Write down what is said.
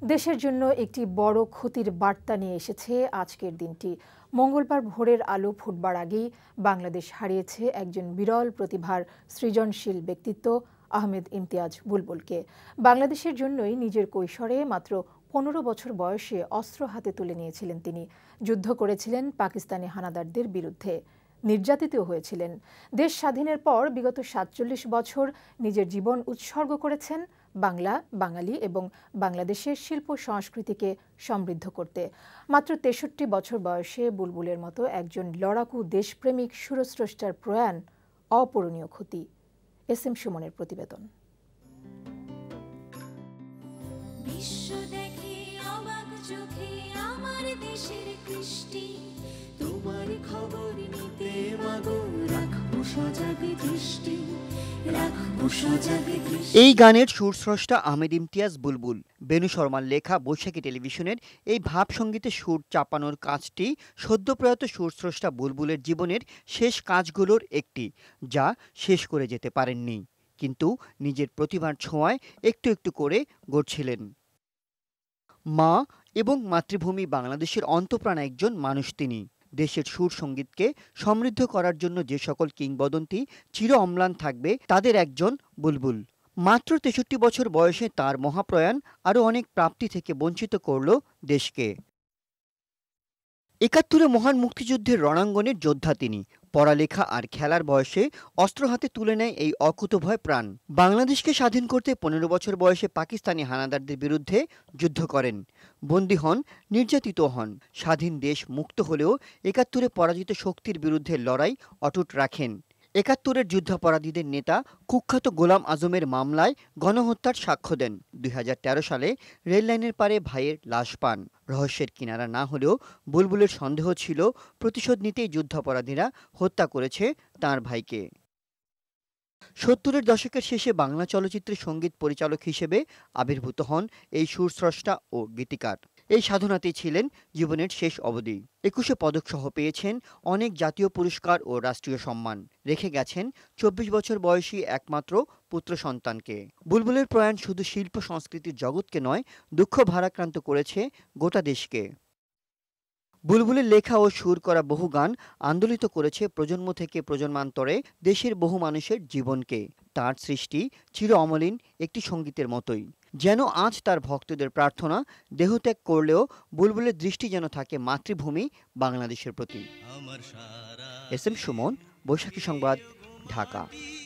দেশের জন্য একটি বড় ক্ষতির বার্তা নিয়ে এসেছে আজকের দিনটি। মঙ্গলবার ভোরের আলো ফুটবার আগেই বাংলাদেশ হারিয়েছে একজন বিরল প্রতিভার সৃজনশীল ব্যক্তিত্ব আহমেদ ইমতিয়াজ বুলবুলকে। বাংলাদেশের জন্যই নিজের কৈশোরে মাত্র 15 বছর বয়সে অস্ত্র হাতে তুলে নিয়েছিলেন তিনি। যুদ্ধ করেছিলেন পাকিস্তানি হানাদারদের বিরুদ্ধে, নির্যাতিত হয়েছিলেন। দেশ স্বাধীনের পর বিগত 47 বছর নিজের জীবন উৎসর্গ করেছেন বাংলা, বাঙালি এবং বাংলাদেশের শিল্প সংস্কৃতিকে সমৃদ্ধ করতে। মাত্র 63 বছর বয়সে বুলবুলের মতো একজন লড়াকু দেশপ্রেমিক সুরস্রষ্টার প্রয়াণ অপূরণীয় ক্ষতি। এস এম সুমনের প্রতিবেদন। বিশ্ব দেখে অবাক চোখে আমার দেশের কৃষ্টি, তোমার খবর নিতে মাগো রাখবো সজাগ দৃষ্টি। এই গানের সুরস্রষ্টা আহমেদ ইমতিয়াজ বুলবুল। বেনু শর্মার লেখা বৈশাখী টেলিভিশনের এই ভাব সঙ্গীতে সুর চাপানোর কাজটি সদ্যপ্রয়াত সুরস্রষ্টা বুলবুলের জীবনের শেষ কাজগুলোর একটি, যা শেষ করে যেতে পারেননি, কিন্তু নিজের প্রতিভার ছোঁয়ায় একটু একটু করে গড়ছিলেন। মা এবং মাতৃভূমি বাংলাদেশের অন্তঃপ্রাণ একজন মানুষ তিনি। দেশের সুর সঙ্গীতকে সমৃদ্ধ করার জন্য যে সকল কিংবদন্তি চির অম্লান থাকবে, তাদের একজন বুলবুল। মাত্র 63 বছর বয়সে তার মহাপ্রয়াণ আরও অনেক প্রাপ্তি থেকে বঞ্চিত করল দেশকে। ৭১ মহান মুক্তিযুদ্ধের রণাঙ্গনের যোদ্ধা তিনি। পড়ালেখা আর খেলার বয়সে অস্ত্র হাতে তুলে নেয় এই অকুতোভয় প্রাণ। বাংলাদেশকে স্বাধীন করতে 15 বছর বয়সে পাকিস্তানি হানাদারদের বিরুদ্ধে যুদ্ধ করেন, বন্দী হন, নির্যাতিত হন। স্বাধীন দেশ মুক্ত হলেও ৭১ পরাজিত শক্তির বিরুদ্ধে লড়াই অটুট রাখেন। ৭১ যুদ্ধাপরাধীদের নেতা কুখ্যাত গোলাম আজমের মামলায় গণহত্যার সাক্ষ্য দেন। ২০১৩ সালে রেললাইনের পারে ভাইয়ের লাশ পান। রহস্যের কিনারা না হলেও বুলবুলের সন্দেহ ছিল প্রতিশোধ নিতেই যুদ্ধাপরাধীরা হত্যা করেছে তাঁর ভাইকে। 70-এর দশকের শেষে বাংলা চলচ্চিত্রের সঙ্গীত পরিচালক হিসেবে আবির্ভূত হন এই সুরস্রষ্টা ও গীতিকার। এই সাধনাতেই ছিলেন জীবনের শেষ অবধি। 21 পদকসহ পেয়েছেন অনেক জাতীয় পুরস্কার ও রাষ্ট্রীয় সম্মান। রেখে গেছেন 24 বছর বয়সী একমাত্র পুত্র সন্তানকে। বুলবুলের প্রয়াণ শুধু শিল্প সংস্কৃতির জগৎকে নয়, দুঃখ ভারাক্রান্ত করেছে গোটা দেশকে। বুলবুলের লেখা ও সুর করা বহু গান আন্দোলিত করেছে প্রজন্ম থেকে প্রজন্মান্তরে দেশের বহু মানুষের জীবনকে। তার সৃষ্টি চির অমলিন একটি সঙ্গীতের মতোই। যেন আজ তার ভক্তদের প্রার্থনা, দেহত্যাগ করলেও বুলবুলের দৃষ্টি যেন থাকে মাতৃভূমি বাংলাদেশের প্রতি। এস এম সুমন, বৈশাখী সংবাদ, ঢাকা।